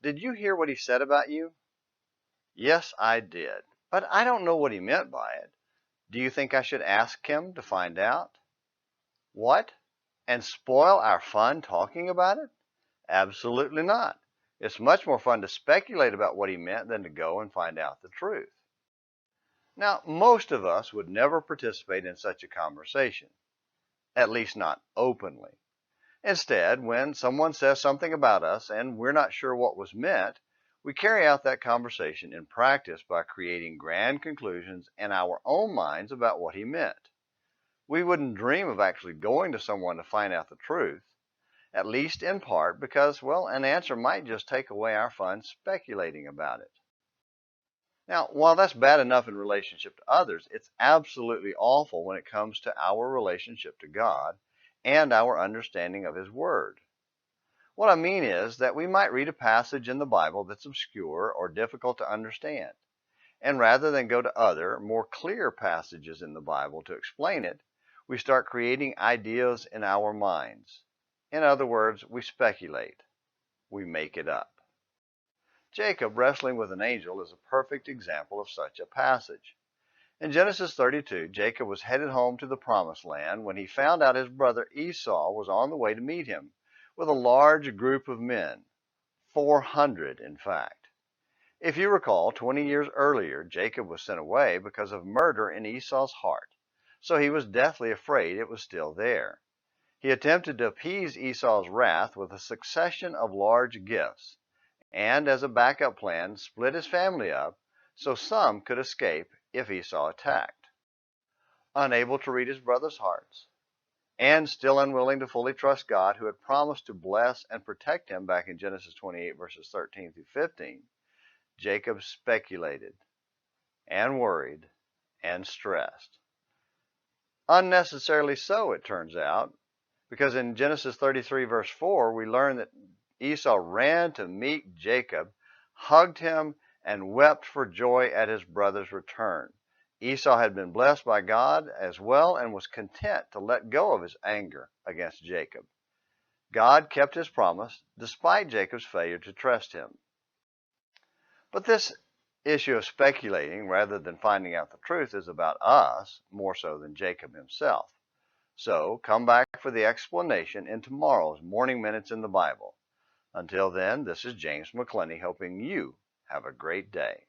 did you hear what he said about you?" "Yes, I did, but I don't know what he meant by it. Do you think I should ask him to find out?" "What? And spoil our fun talking about it? Absolutely not. It's much more fun to speculate about what he meant than to go and find out the truth." Now, most of us would never participate in such a conversation, at least not openly. Instead, when someone says something about us and we're not sure what was meant, we carry out that conversation in practice by creating grand conclusions in our own minds about what he meant. We wouldn't dream of actually going to someone to find out the truth, at least in part because, well, an answer might just take away our fun speculating about it. Now, while that's bad enough in relationship to others, it's absolutely awful when it comes to our relationship to God and our understanding of His Word. What I mean is that we might read a passage in the Bible that's obscure or difficult to understand, and rather than go to other, more clear passages in the Bible to explain it, we start creating ideas in our minds. In other words, we speculate. We make it up. Jacob wrestling with an angel is a perfect example of such a passage. In Genesis 32, Jacob was headed home to the promised land when he found out his brother Esau was on the way to meet him with a large group of men, 400 in fact. If you recall, 20 years earlier, Jacob was sent away because of murder in Esau's heart, so he was deathly afraid it was still there. He attempted to appease Esau's wrath with a succession of large gifts, and as a backup plan, split his family up so some could escape if Esau attacked. Unable to read his brothers' hearts, and still unwilling to fully trust God, who had promised to bless and protect him back in Genesis 28, verses 13 through 15, Jacob speculated and worried and stressed. Unnecessarily so, it turns out, because in Genesis 33, verse 4, we learn that Esau ran to meet Jacob, hugged him, and wept for joy at his brother's return. Esau had been blessed by God as well and was content to let go of his anger against Jacob. God kept his promise despite Jacob's failure to trust him. But this issue of speculating rather than finding out the truth is about us more so than Jacob himself. So come back for the explanation in tomorrow's Morning Minutes in the Bible. Until then, this is James McClenny hoping you have a great day.